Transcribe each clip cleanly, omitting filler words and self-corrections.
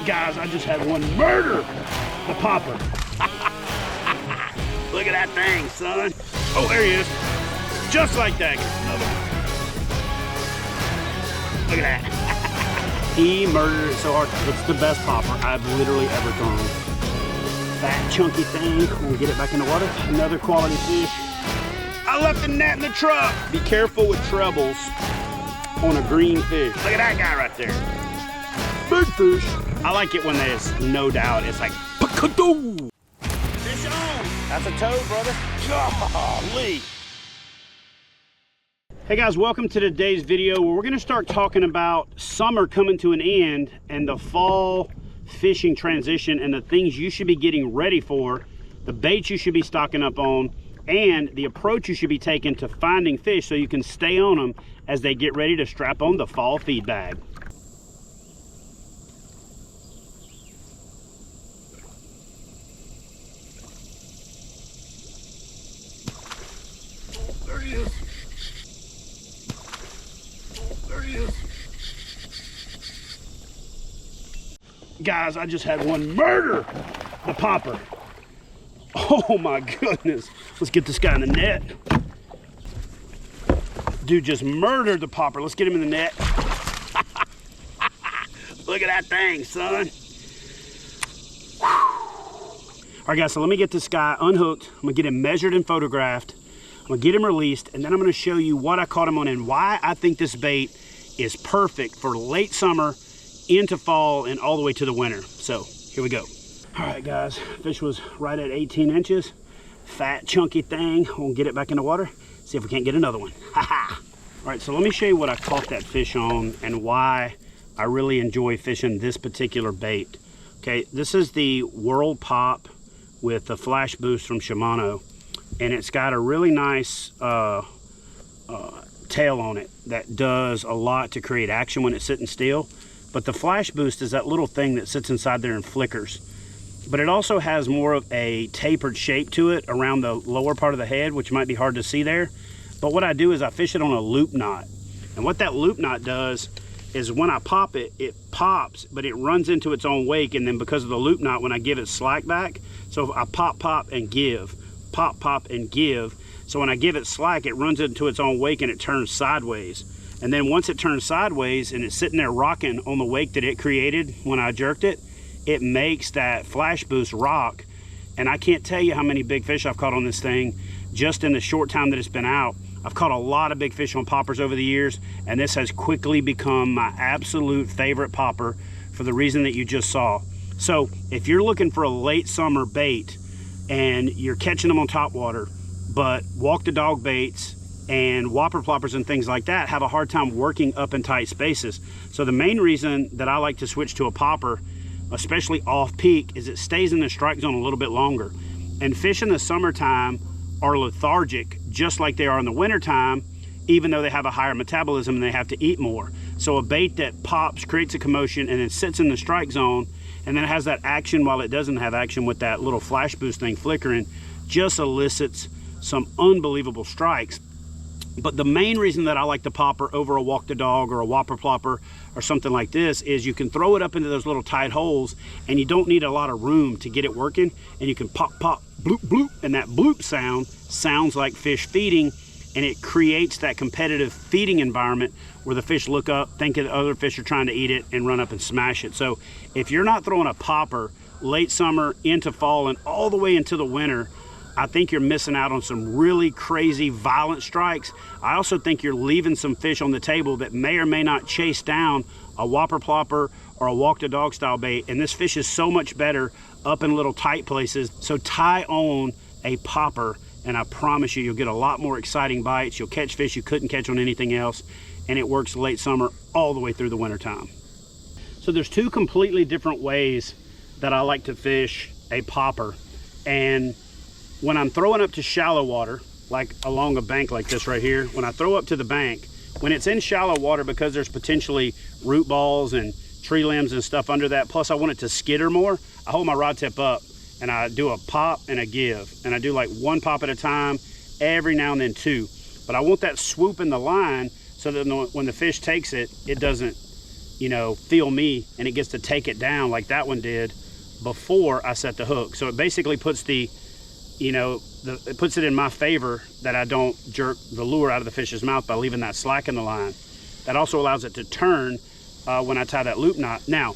Guys, I just had one murder the popper. Look at that thing, son. Oh, there he is. Just like that. Another one. Look at that. He murdered it so hard. It's the best popper I've literally ever thrown. Fat, chunky thing. We'll get it back in the water. Another quality fish. I left the net in the truck. Be careful with trebles on a green fish. Look at that guy right there. Big fish. I like it when there's no doubt. It's like, pakadoo. Fish on. That's a toad, brother. Golly. Hey guys, welcome to today's video where we're going to start talking about summer coming to an end and the fall fishing transition and the things you should be getting ready for, the baits you should be stocking up on, and the approach you should be taking to finding fish so you can stay on them as they get ready to strap on the fall feed bag. There he is. There he is. Guys, I just had one murder the popper. Oh my goodness. Let's get this guy in the net. Dude just murdered the popper. Let's get him in the net. Look at that thing, son. All right, guys, so let me get this guy unhooked. I'm gonna get him measured and photographed. I'm gonna get him released, and then I'm gonna show you what I caught him on and why I think this bait is perfect for late summer into fall and all the way to the winter. So here we go. All right, guys, fish was right at 18 inches. Fat, chunky thing. We'll get it back in the water, see if we can't get another one. Ha-ha. All right, so let me show you what I caught that fish on and why I really enjoy fishing this particular bait. Okay, this is the World Pop with the flash boost from Shimano, and it's got a really nice tail on it that does a lot to create action when it's sitting still. But the flash boost is that little thing that sits inside there and flickers. But it also has more of a tapered shape to it around the lower part of the head, which might be hard to see there. But what I do is I fish it on a loop knot. And what that loop knot does is when I pop it, it pops, but it runs into its own wake. And then because of the loop knot, when I give it slack back, so I pop, pop, and give, pop, pop, and give. So when I give it slack, it runs into its own wake and it turns sideways. And then once it turns sideways and it's sitting there rocking on the wake that it created when I jerked it, it makes that flash boost rock. And I can't tell you how many big fish I've caught on this thing just in the short time that it's been out. I've caught a lot of big fish on poppers over the years, and this has quickly become my absolute favorite popper for the reason that you just saw. So if you're looking for a late summer bait and you're catching them on top water, but walk the dog baits and whopper ploppers and things like that have a hard time working up in tight spaces. So the main reason that I like to switch to a popper, especially off peak, is it stays in the strike zone a little bit longer. And fish in the summertime are lethargic just like they are in the wintertime, even though they have a higher metabolism and they have to eat more. So a bait that pops, creates a commotion, and then sits in the strike zone, and then it has that action while it doesn't have action with that little flash boost thing flickering, just elicits some unbelievable strikes. But the main reason that I like the popper over a walk the dog or a whopper plopper or something like this is you can throw it up into those little tight holes and you don't need a lot of room to get it working, and you can pop, pop, bloop, bloop, and that bloop sound sounds like fish feeding, and it creates that competitive feeding environment where the fish look up, think that other fish are trying to eat it, and run up and smash it. So if you're not throwing a popper late summer into fall and all the way into the winter, I think you're missing out on some really crazy violent strikes. I also think you're leaving some fish on the table that may or may not chase down a whopper plopper or a walk the dog style bait. And this fish is so much better up in little tight places. So tie on a popper and I promise you, you'll get a lot more exciting bites. You'll catch fish you couldn't catch on anything else, and it works late summer all the way through the winter time. So there's two completely different ways that I like to fish a popper. And when I'm throwing up to shallow water, like along a bank like this right here, when I throw up to the bank, when it's in shallow water, because there's potentially root balls and tree limbs and stuff under that, plus I want it to skitter more, I hold my rod tip up and I do a pop and a give, and I do like one pop at a time, every now and then two. But I want that swoop in the line so that when the fish takes it, it doesn't you know, feel me, and it gets to take it down like that one did before I set the hook. So it basically puts the, you know, it puts it in my favor that I don't jerk the lure out of the fish's mouth by leaving that slack in the line. That also allows it to turn when I tie that loop knot. Now,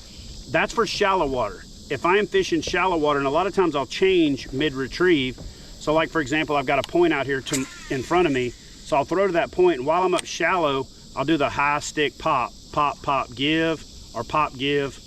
that's for shallow water. If I am fishing shallow water, and a lot of times I'll change mid-retrieve. So like, for example, I've got a point out here in front of me. So I'll throw to that point, and while I'm up shallow, I'll do the high stick pop, pop, pop, give, or pop, give,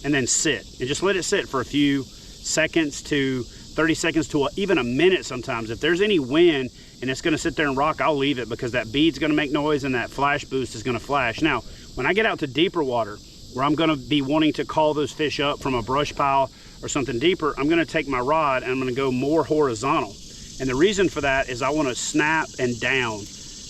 and then sit. And just let it sit for a few seconds to 30 seconds to even a minute sometimes. If there's any wind and it's gonna sit there and rock, I'll leave it, because that bead's gonna make noise and that flash boost is gonna flash. Now, when I get out to deeper water, where I'm gonna be wanting to call those fish up from a brush pile or something deeper, I'm gonna take my rod and I'm gonna go more horizontal. And the reason for that is I wanna snap and down.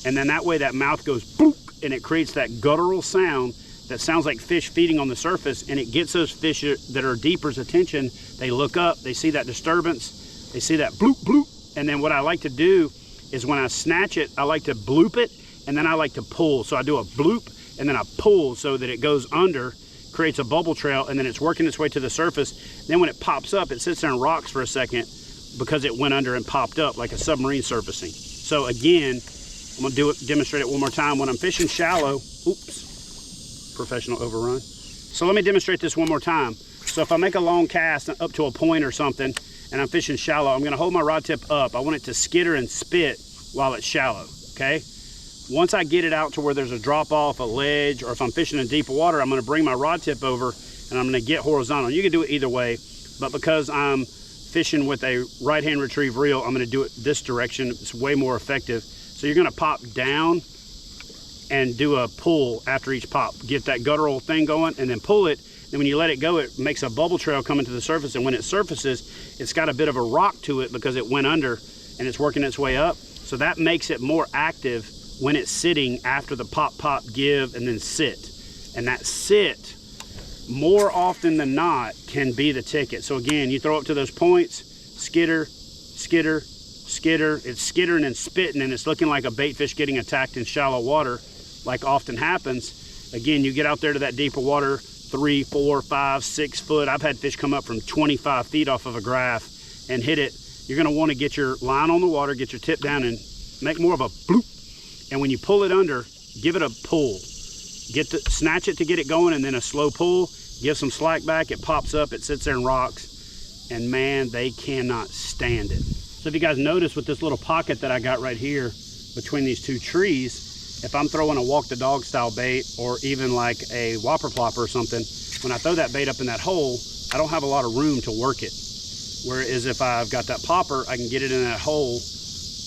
And then that way that mouth goes boop, and it creates that guttural sound that sounds like fish feeding on the surface, and it gets those fish that are deeper's attention. They look up, they see that disturbance, they see that bloop, bloop. And then what I like to do is when I snatch it, I like to bloop it, and then I like to pull. So I do a bloop, and then I pull so that it goes under, creates a bubble trail, and then it's working its way to the surface. Then when it pops up, it sits there and rocks for a second because it went under and popped up like a submarine surfacing. So again, I'm gonna demonstrate it one more time. When I'm fishing shallow, oops, professional overrun. So let me demonstrate this one more time. So if I make a long cast up to a point or something, and I'm fishing shallow, I'm gonna hold my rod tip up. I want it to skitter and spit while it's shallow, okay? Once I get it out to where there's a drop off, a ledge, or if I'm fishing in deeper water, I'm gonna bring my rod tip over and I'm gonna get horizontal. You can do it either way, but because I'm fishing with a right-hand retrieve reel, I'm gonna do it this direction. It's way more effective. So you're gonna pop down and do a pull after each pop. Get that guttural thing going and then pull it. And when you let it go, it makes a bubble trail coming to the surface. And when it surfaces, it's got a bit of a rock to it because it went under and it's working its way up. So that makes it more active when it's sitting after the pop, pop, give, and then sit. And that sit, more often than not, can be the ticket. So again, you throw up to those points, skitter, skitter, skitter. It's skittering and spitting, and it's looking like a bait fish getting attacked in shallow water, like often happens. Again, you get out there to that deeper water, 3, 4, 5, 6 foot. I've had fish come up from 25 feet off of a graph and hit it. You're gonna wanna get your line on the water, get your tip down, and make more of a bloop. And when you pull it under, give it a pull. Snatch it to get it going, and then a slow pull. Give some slack back, it pops up, it sits there and rocks. And man, they cannot stand it. So if you guys notice with this little pocket that I got right here between these two trees, if I'm throwing a walk the dog style bait, or even like a whopper plopper or something, when I throw that bait up in that hole, I don't have a lot of room to work it. Whereas if I've got that popper, I can get it in that hole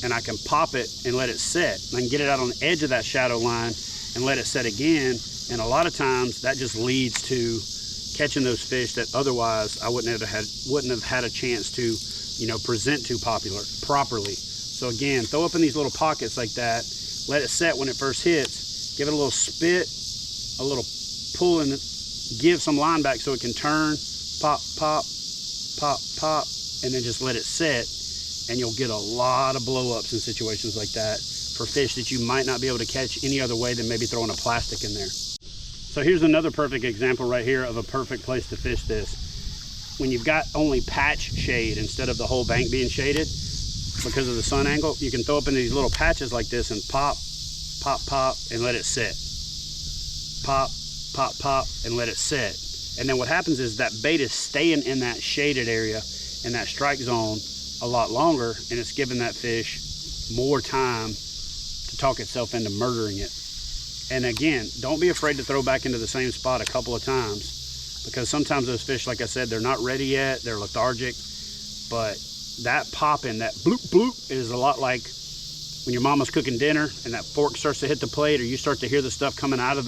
and I can pop it and let it set. I can get it out on the edge of that shadow line and let it set again. And a lot of times that just leads to catching those fish that otherwise I wouldn't have had a chance to, you know, present to properly. So again, throw up in these little pockets like that, let it set when it first hits, give it a little spit, a little pull, and give some line back so it can turn, pop, pop, pop, pop, and then just let it set. And you'll get a lot of blow-ups in situations like that for fish that you might not be able to catch any other way than maybe throwing a plastic in there. So here's another perfect example right here of a perfect place to fish this. When you've got only patch shade instead of the whole bank being shaded because of the sun angle, you can throw up in these little patches like this and pop, pop, pop, and let it sit. Pop, pop, pop, and let it sit. And then what happens is that bait is staying in that shaded area, in that strike zone, a lot longer, and it's giving that fish more time to talk itself into murdering it. And again, don't be afraid to throw back into the same spot a couple of times, because sometimes those fish, like I said, they're not ready yet, they're lethargic, but that popping, that bloop bloop, is a lot like when your mama's cooking dinner and that fork starts to hit the plate, or you start to hear the stuff coming off of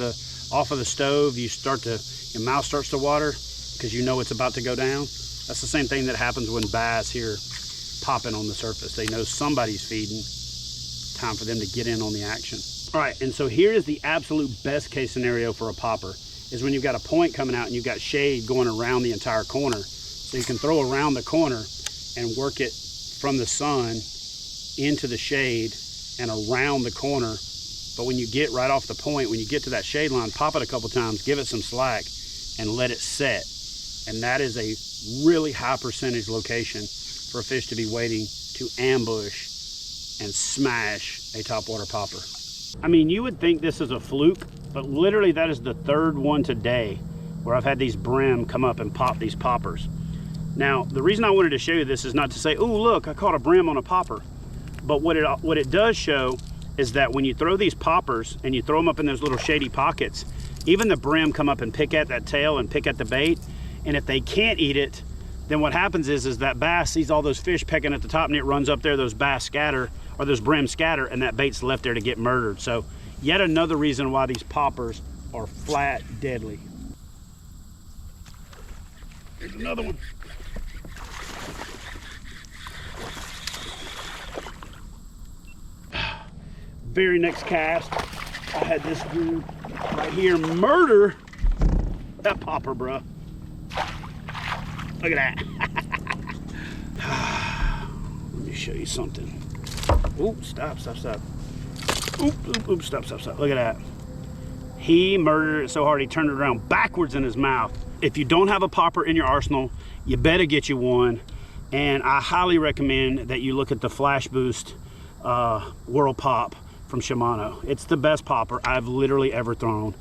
the stove, your mouth starts to water because you know it's about to go down. That's the same thing that happens when bass hear popping on the surface. They know somebody's feeding. Time for them to get in on the action. All right, and so here is the absolute best case scenario for a popper, is when you've got a point coming out and you've got shade going around the entire corner. So you can throw around the corner and work it from the sun into the shade and around the corner But when you get right off the point, when you get to that shade line, pop it a couple times, give it some slack, and let it set. And that is a really high percentage location for a fish to be waiting to ambush and smash a topwater popper. I mean, you would think this is a fluke, but literally that is the third one today where I've had these brim come up and pop these poppers. Now, the reason I wanted to show you this is not to say, oh, look, I caught a brim on a popper. But what it does show is that when you throw these poppers and you throw them up in those little shady pockets, even the brim come up and pick at that tail and pick at the bait. And if they can't eat it, then what happens is that bass sees all those fish pecking at the top and it runs up there, those bass scatter, or those brim scatter, and that bait's left there to get murdered. So yet another reason why these poppers are flat deadly. Here's another one. Very next cast, I had this dude right here murder that popper, bro. Look at that. Let me show you something. Oop, stop. Oop, stop. Look at that. He murdered it so hard he turned it around backwards in his mouth. If you don't have a popper in your arsenal, you better get you one. And I highly recommend that you look at the Flash Boost World Pop from Shimano. It's the best popper I've literally ever thrown.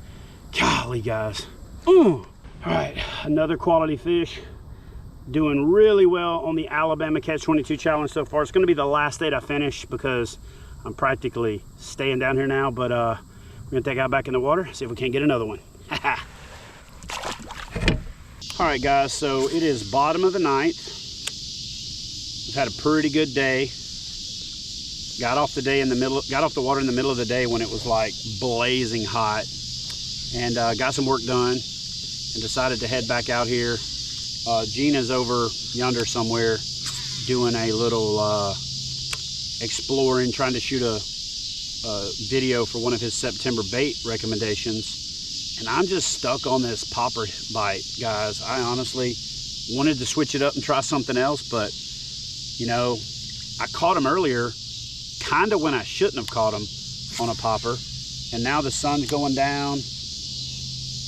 Golly, guys. Ooh. All right, another quality fish. Doing really well on the Alabama Catch 22 challenge so far. It's going to be the last date I finish because I'm practically staying down here now, but we're going to take out back in the water, see if we can't get another one. All right, guys, so it is bottom of the ninth. We've had a pretty good day. Got off the water in the middle of the day when it was like blazing hot, and got some work done and decided to head back out here. Gina's over yonder somewhere doing a little exploring, trying to shoot a video for one of his September bait recommendations. And I'm just stuck on this popper bite, guys. I honestly wanted to switch it up and try something else, but you know, I caught him earlier kind of when I shouldn't have caught him on a popper. And now the sun's going down.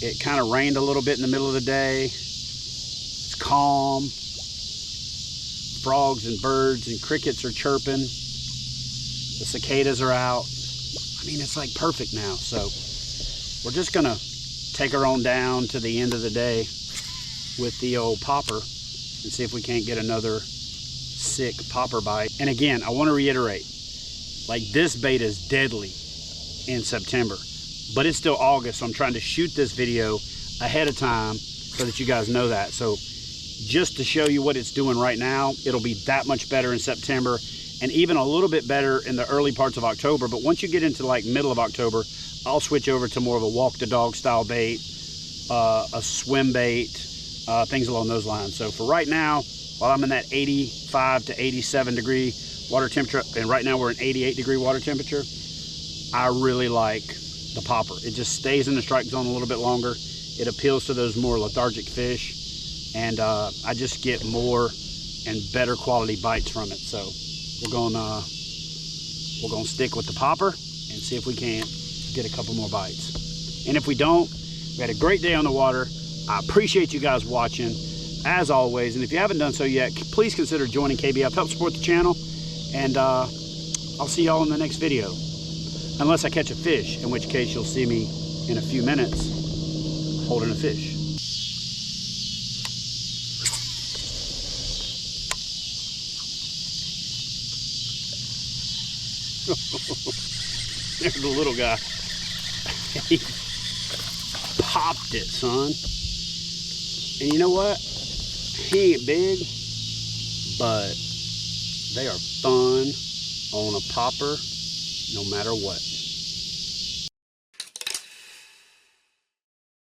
It kind of rained a little bit in the middle of the day. It's calm. Frogs and birds and crickets are chirping. The cicadas are out. I mean, it's like perfect now. So we're just gonna take her on down to the end of the day with the old popper and see if we can't get another sick popper bite. And again, I want to reiterate, like, this bait is deadly in September, but it's still August, so I'm trying to shoot this video ahead of time so that you guys know that. So just to show you what it's doing right now, it'll be that much better in September and even a little bit better in the early parts of October. But once you get into like middle of October, I'll switch over to more of a walk the dog style bait, a swim bait, things along those lines. So for right now, while I'm in that 85 to 87 degree water temperature, and right now we're in 88 degree water temperature, I really like the popper. It just stays in the strike zone a little bit longer. It appeals to those more lethargic fish, and I just get more and better quality bites from it. So we're gonna stick with the popper and see if we can't get a couple more bites. And if we don't, we had a great day on the water. I appreciate you guys watching as always, and if you haven't done so yet, please consider joining KBF. Help support the channel, and I'll see y'all in the next video, unless I catch a fish, in which case you'll see me in a few minutes holding a fish. There's the little guy. He popped it, son. And you know what? He ain't big, but they are fun on a popper no matter what.